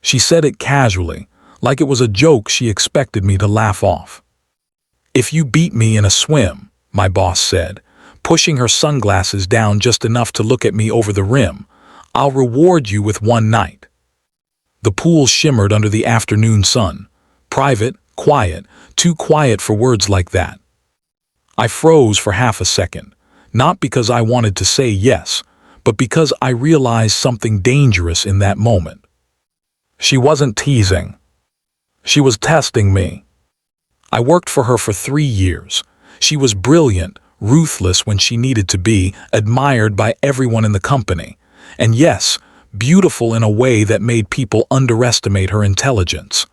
She said it casually, like it was a joke she expected me to laugh off. "If you beat me in a swim," my boss said, pushing her sunglasses down just enough to look at me over the rim, "I'll reward you with one night." The pool shimmered under the afternoon sun. Private, quiet, too quiet for words like that. I froze for half a second, not because I wanted to say yes, but because I realized something dangerous in that moment. She wasn't teasing. She was testing me. I worked for her for 3 years. She was brilliant, ruthless when she needed to be, admired by everyone in the company, and yes, beautiful in a way that made people underestimate her intelligence.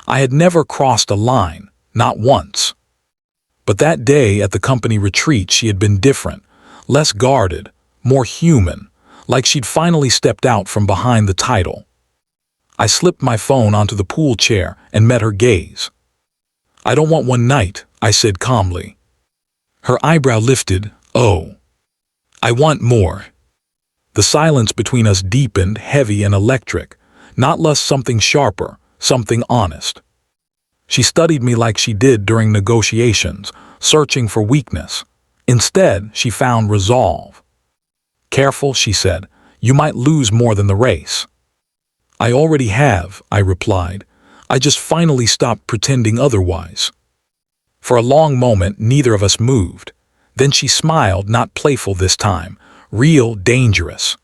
I had never crossed a line, not once. But that day at the company retreat she had been different, less guarded, more human, like she'd finally stepped out from behind the title. I slipped my phone onto the pool chair and met her gaze. "I don't want one night," I said calmly. Her eyebrow lifted. "Oh. I want more." The silence between us deepened, heavy and electric, not less something sharper, something honest. She studied me like she did during negotiations, searching for weakness. Instead, she found resolve. "Careful," she said, "you might lose more than the race." "I already have," I replied. "I just finally stopped pretending otherwise." For a long moment, neither of us moved. Then she smiled, not playful this time, real, dangerous.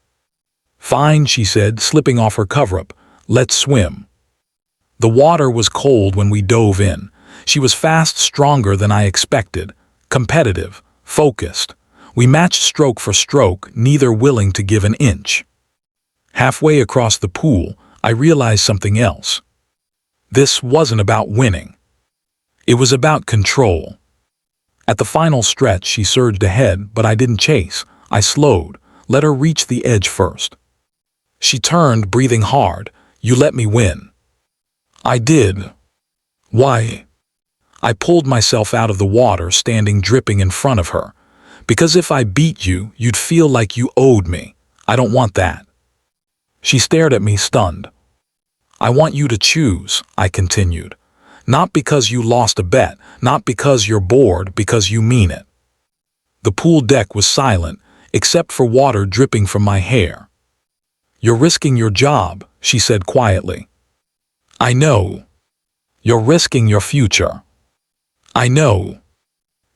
"Fine," she said, slipping off her cover-up. "Let's swim." The water was cold when we dove in. She was fast, stronger than I expected, competitive, focused. We matched stroke for stroke, neither willing to give an inch. Halfway across the pool, I realized something else. This wasn't about winning. It was about control. At the final stretch, she surged ahead, but I didn't chase. I slowed, let her reach the edge first. She turned, breathing hard. "You let me win." "I did." "Why?" I pulled myself out of the water, standing dripping in front of her. "Because if I beat you, you'd feel like you owed me. I don't want that." She stared at me, stunned. "I want you to choose," I continued. "Not because you lost a bet, not because you're bored, because you mean it." The pool deck was silent, except for water dripping from my hair. "You're risking your job," she said quietly. "I know." "You're risking your future." "I know."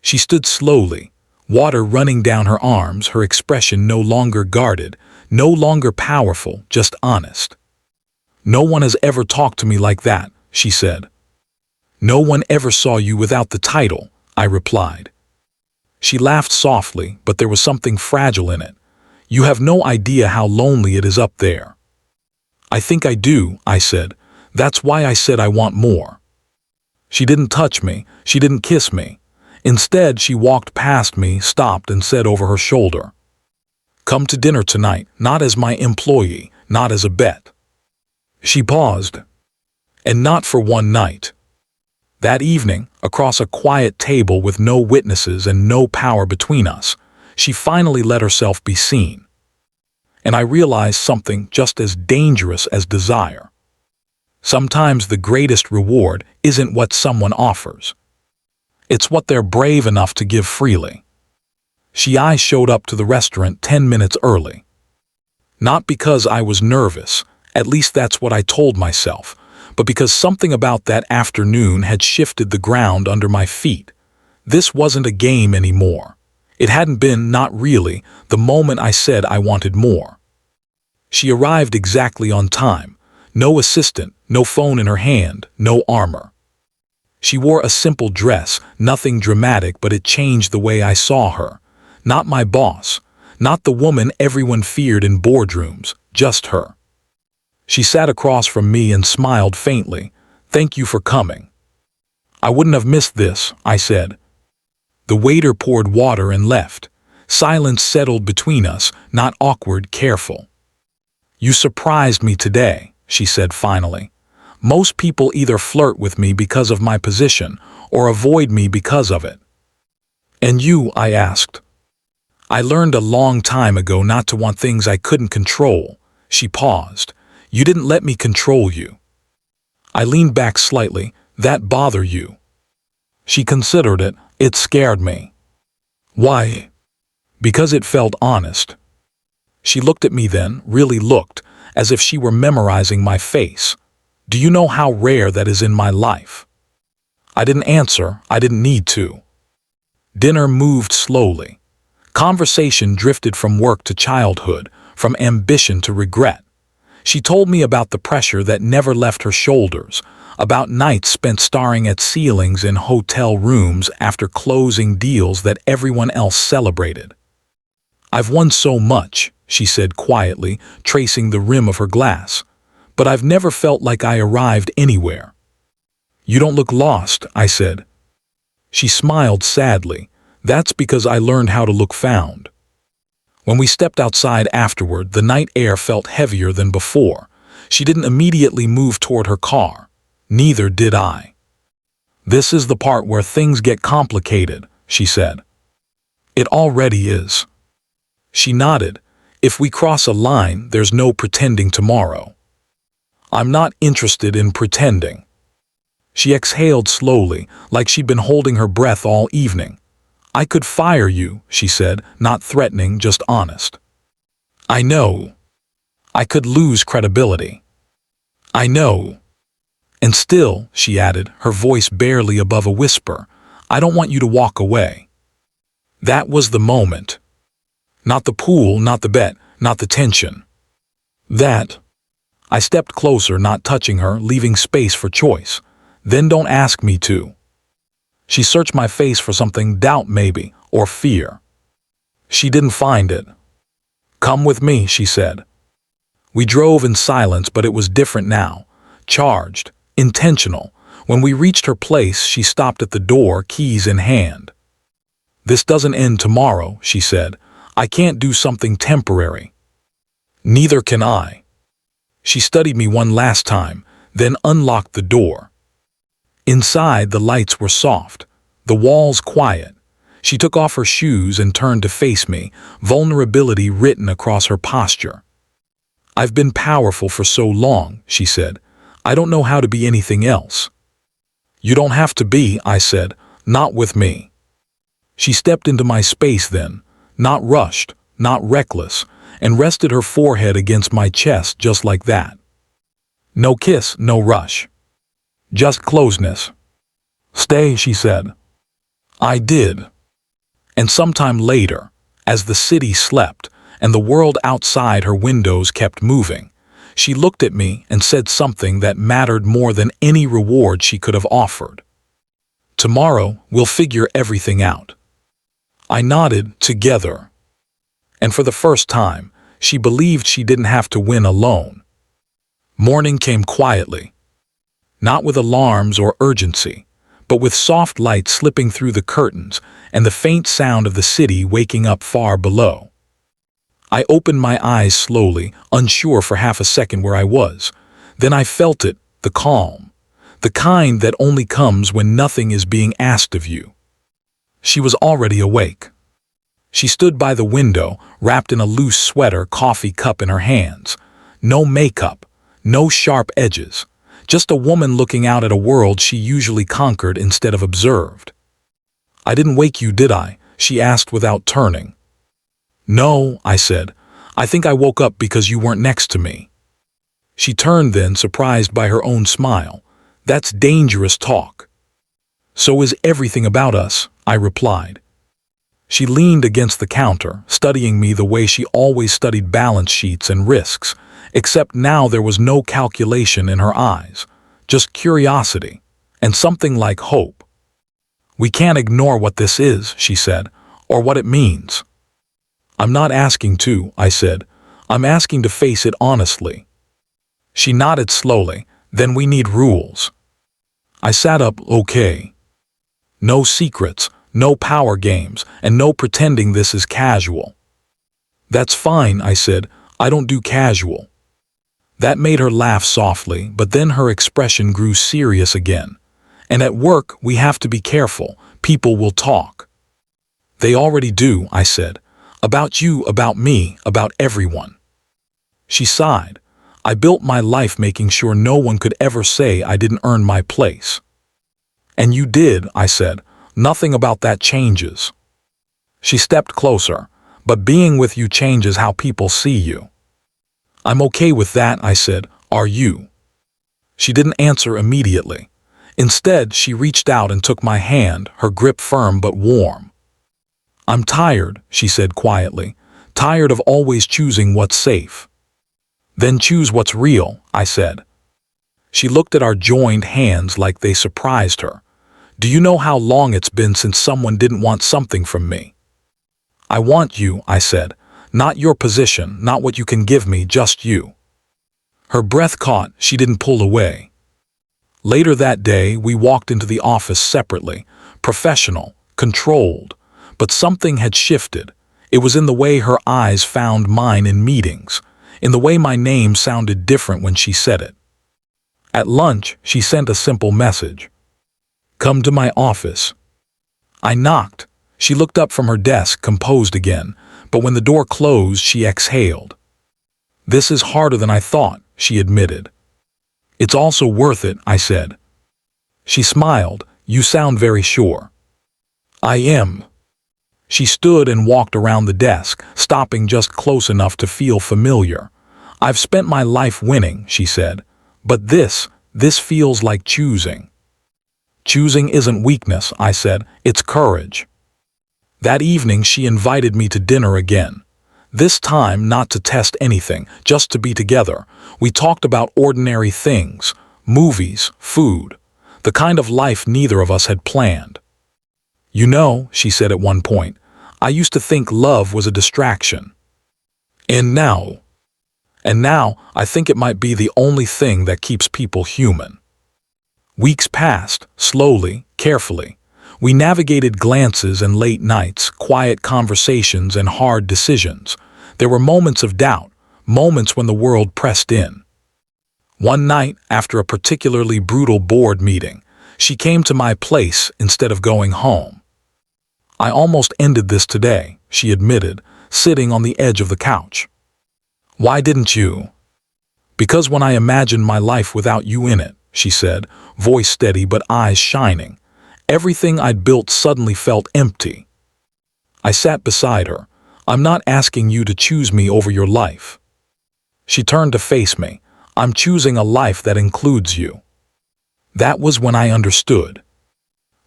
She stood slowly, water running down her arms, her expression no longer guarded, no longer powerful, just honest. "No one has ever talked to me like that," she said. "No one ever saw you without the title," I replied. She laughed softly, but there was something fragile in it. "You have no idea how lonely it is up there." "I think I do," I said. "That's why I said I want more." She didn't touch me, she didn't kiss me. Instead, she walked past me, stopped and said over her shoulder, "Come to dinner tonight, not as my employee, not as a bet." She paused. "And not for one night." That evening, across a quiet table with no witnesses and no power between us, she finally let herself be seen. And I realized something just as dangerous as desire. Sometimes the greatest reward isn't what someone offers. It's what they're brave enough to give freely. I showed up to the restaurant 10 minutes early. Not because I was nervous, at least that's what I told myself, but because something about that afternoon had shifted the ground under my feet. This wasn't a game anymore. It hadn't been, not really, the moment I said I wanted more. She arrived exactly on time. No assistant, no phone in her hand, no armor. She wore a simple dress, nothing dramatic, but it changed the way I saw her. Not my boss, not the woman everyone feared in boardrooms, just her. She sat across from me and smiled faintly. "Thank you for coming." "I wouldn't have missed this," I said. The waiter poured water and left. Silence settled between us, not awkward, careful. "You surprised me today," she said finally. "Most people either flirt with me because of my position or avoid me because of it." "And you?" I asked. "I learned a long time ago not to want things I couldn't control." She paused. "You didn't let me control you. I leaned back slightly. That bother you? She considered it. It scared me. Why? Because it felt honest. She looked at me then, really looked, as if she were memorizing my face. Do you know how rare that is in my life? I didn't answer. I didn't need to. Dinner moved slowly. Conversation drifted from work to childhood, from ambition to regret. She told me about the pressure that never left her shoulders, about nights spent staring at ceilings in hotel rooms after closing deals that everyone else celebrated. I've won so much, she said quietly, tracing the rim of her glass, but I've never felt like I arrived anywhere. You don't look lost, I said. She smiled sadly. That's because I learned how to look found. When we stepped outside afterward, the night air felt heavier than before. She didn't immediately move toward her car. Neither did I. This is the part where things get complicated, she said. It already is. She nodded. If we cross a line, there's no pretending tomorrow. I'm not interested in pretending. She exhaled slowly, like she'd been holding her breath all evening. I could fire you, she said, not threatening, just honest. I know. I could lose credibility. I know. And still, she added, her voice barely above a whisper, I don't want you to walk away. That was the moment. Not the pool, not the bet, not the tension. That. I stepped closer, not touching her, leaving space for choice. Then don't ask me to. She searched my face for something, doubt maybe, or fear. She didn't find it. Come with me, she said. We drove in silence, but it was different now. Charged, intentional. When we reached her place, she stopped at the door, keys in hand. This doesn't end tomorrow, she said. I can't do something temporary. Neither can I. She studied me one last time, then unlocked the door. Inside, the lights were soft, the walls quiet. She took off her shoes and turned to face me, vulnerability written across her posture. I've been powerful for so long, she said. I don't know how to be anything else. You don't have to be, I said, not with me. She stepped into my space then, not rushed, not reckless, and rested her forehead against my chest just like that. No kiss, no rush. Just closeness. Stay, she said. I did. And sometime later, as the city slept and the world outside her windows kept moving, she looked at me and said something that mattered more than any reward she could have offered. Tomorrow, we'll figure everything out. I nodded, together. And for the first time, she believed she didn't have to win alone. Morning came quietly. Not with alarms or urgency, but with soft light slipping through the curtains and the faint sound of the city waking up far below. I opened my eyes slowly, unsure for half a second where I was. Then I felt it, the calm, the kind that only comes when nothing is being asked of you. She was already awake. She stood by the window, wrapped in a loose sweater, coffee cup in her hands. No makeup, no sharp edges. Just a woman looking out at a world she usually conquered instead of observed. I didn't wake you, did I? She asked without turning. No, I said. I think I woke up because you weren't next to me. She turned then, surprised by her own smile. That's dangerous talk. So is everything about us, I replied. She leaned against the counter, studying me the way she always studied balance sheets and risks, except now there was no calculation in her eyes, just curiosity, and something like hope. We can't ignore what this is, she said, or what it means. I'm not asking to, I said. I'm asking to face it honestly. She nodded slowly. Then we need rules. I sat up, okay. No secrets, no power games, and no pretending this is casual. That's fine, I said. I don't do casual. That made her laugh softly, but then her expression grew serious again. And at work, we have to be careful. People will talk. They already do, I said. About you, about me, about everyone. She sighed. I built my life making sure no one could ever say I didn't earn my place. And you did, I said. Nothing about that changes. She stepped closer. But being with you changes how people see you. I'm okay with that, I said. Are you? She didn't answer immediately. Instead, she reached out and took my hand, her grip firm but warm. I'm tired, she said quietly. Tired of always choosing what's safe. Then choose what's real, I said. She looked at our joined hands like they surprised her. Do you know how long it's been since someone didn't want something from me? I want you, I said. Not your position, not what you can give me, just you. Her breath caught, she didn't pull away. Later that day, we walked into the office separately, professional, controlled. But something had shifted. It was in the way her eyes found mine in meetings, in the way my name sounded different when she said it. At lunch, she sent a simple message. Come to my office. I knocked. She looked up from her desk, composed again, but when the door closed, she exhaled. This is harder than I thought, she admitted. It's also worth it, I said. She smiled. You sound very sure. I am. She stood and walked around the desk, stopping just close enough to feel familiar. I've spent my life winning, she said, but this feels like choosing. Choosing isn't weakness, I said, it's courage. That evening she invited me to dinner again. This time not to test anything, just to be together. We talked about ordinary things, movies, food, the kind of life neither of us had planned. You know, she said at one point, I used to think love was a distraction. And now I think it might be the only thing that keeps people human. Weeks passed, slowly, carefully. We navigated glances and late nights, quiet conversations and hard decisions. There were moments of doubt, moments when the world pressed in. One night, after a particularly brutal board meeting, she came to my place instead of going home. I almost ended this today, she admitted, sitting on the edge of the couch. Why didn't you? Because when I imagined my life without you in it, she said, voice steady but eyes shining, everything I'd built suddenly felt empty. I sat beside her. I'm not asking you to choose me over your life. She turned to face me. I'm choosing a life that includes you. That was when I understood.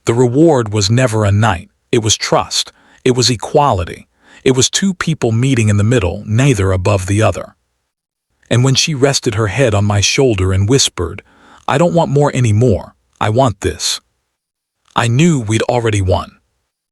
The reward was never a night. It was trust. It was equality. It was two people meeting in the middle, neither above the other. And when she rested her head on my shoulder and whispered, I don't want more anymore. I want this. I knew we'd already won.